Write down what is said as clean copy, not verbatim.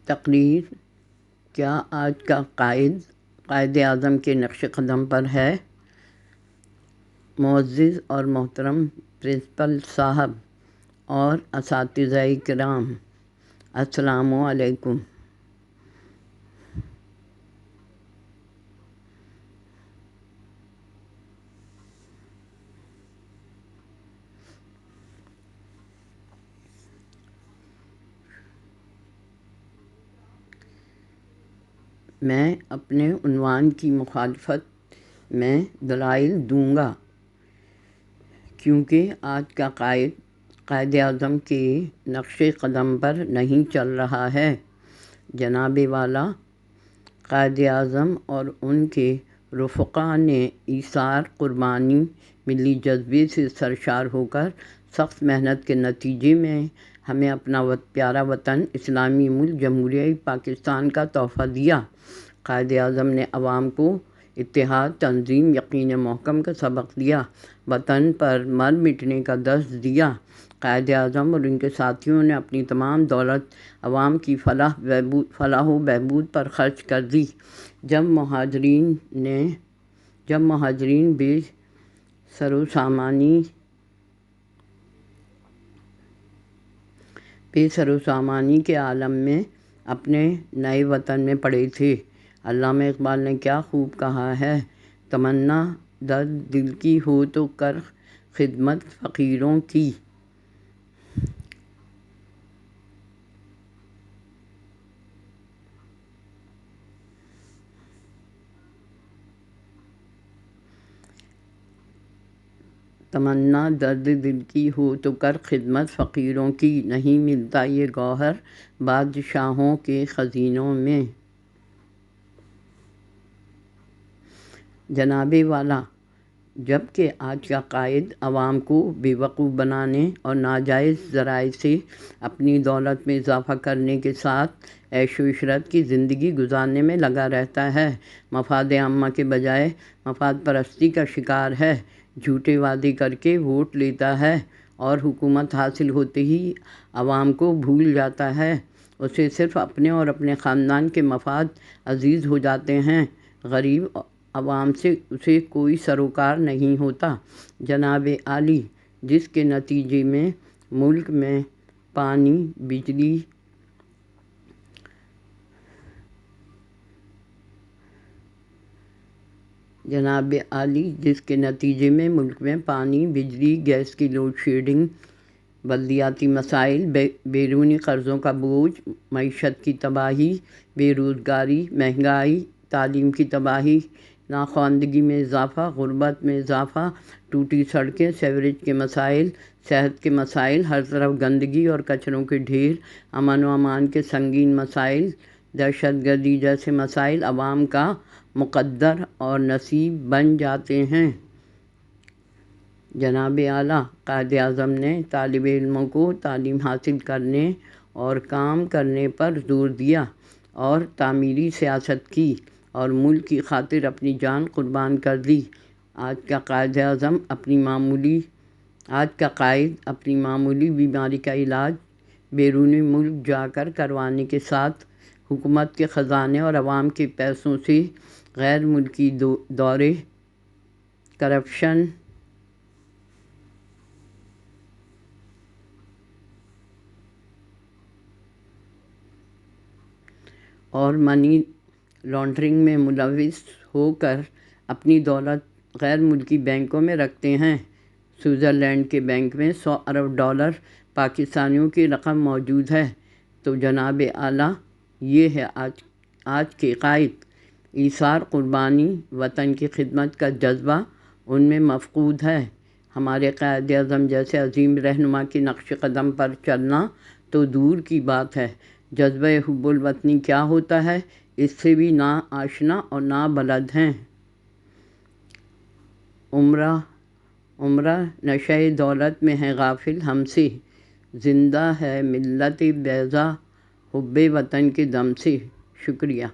تقریر کیا آج کا قائد اعظم کے نقش قدم پر ہے؟ معزز اور محترم پرنسپل صاحب اور اساتذہ کرام، السلام علیکم۔ میں اپنے عنوان کی مخالفت میں دلائل دوں گا، کیونکہ آج کا قائد اعظم کے نقش قدم پر نہیں چل رہا ہے۔ جناب والا قائد اعظم اور ان کے رفقا نے ایثار، قربانی، ملی جذبے سے سرشار ہو کر سخت محنت کے نتیجے میں ہمیں اپنا پیارا وطن، اسلامی ملک جمہوریہ پاکستان کا تحفہ دیا۔ قائد اعظم نے عوام کو اتحاد، تنظیم، یقین محکم کا سبق دیا، وطن پر مر مٹنے کا درس دیا۔ قائد اعظم اور ان کے ساتھیوں نے اپنی تمام دولت عوام کی فلاح و بہبود پر خرچ کر دی۔ جب مہاجرین بے سر و سامانی کے عالم میں اپنے نئے وطن میں پڑے تھے، علامہ اقبال نے کیا خوب کہا ہے: تمنا درد دل کی ہو تو کر خدمت فقیروں کی۔ تمنا درد دل کی ہو تو کر خدمت فقیروں کی، نہیں ملتا یہ گوہر بادشاہوں کے خزینوں میں۔ جناب والا، جبکہ آج کا قائد عوام کو بے وقوف بنانے اور ناجائز ذرائع سے اپنی دولت میں اضافہ کرنے کے ساتھ عیش و عشرت کی زندگی گزارنے میں لگا رہتا ہے، مفاد عامہ کے بجائے مفاد پرستی کا شکار ہے، جھوٹے وعدے کر کے ووٹ لیتا ہے اور حکومت حاصل ہوتے ہی عوام کو بھول جاتا ہے، اسے صرف اپنے اور اپنے خاندان کے مفاد عزیز ہو جاتے ہیں، غریب عوام سے اسے کوئی سروکار نہیں ہوتا۔ جناب عالی، جس کے نتیجے میں ملک میں پانی، بجلی، گیس کی لوڈ شیڈنگ، بلدیاتی مسائل، بیرونی قرضوں کا بوجھ، معیشت کی تباہی، بے روزگاری، مہنگائی، تعلیم کی تباہی، ناخواندگی میں اضافہ، غربت میں اضافہ، ٹوٹی سڑکیں، سیوریج کے مسائل، صحت کے مسائل، ہر طرف گندگی اور کچروں کے ڈھیر، امن و امان کے سنگین مسائل، دہشت گردی جیسے مسائل عوام کا مقدر اور نصیب بن جاتے ہیں۔ جناب اعلیٰ، قائد اعظم نے طالب علموں کو تعلیم حاصل کرنے اور کام کرنے پر زور دیا اور تعمیری سیاست کی اور ملک کی خاطر اپنی جان قربان کر دی۔ آج کا قائد اپنی معمولی بیماری کا علاج بیرونی ملک جا کر کروانے کے ساتھ حکومت کے خزانے اور عوام کے پیسوں سے غیر ملکی دورے، کرپشن اور منی لانڈرنگ میں ملوث ہو کر اپنی دولت غیر ملکی بینکوں میں رکھتے ہیں۔ سوئٹزرلینڈ کے بینک میں $100 ارب پاکستانیوں کی رقم موجود ہے۔ تو جناب اعلیٰ، یہ ہے آج کے قائد۔ ایثار، قربانی، وطن کی خدمت کا جذبہ ان میں مفقود ہے۔ ہمارے قائد اعظم جیسے عظیم رہنما کے نقش قدم پر چلنا تو دور کی بات ہے، جذبہ حب الوطنی کیا ہوتا ہے اس سے بھی نا آشنا اور نا بلد ہیں۔ عمرہ نشہ دولت میں ہے غافل ہم سے، زندہ ہے ملت بیضا حب وطن کے دم سے۔ شکریہ۔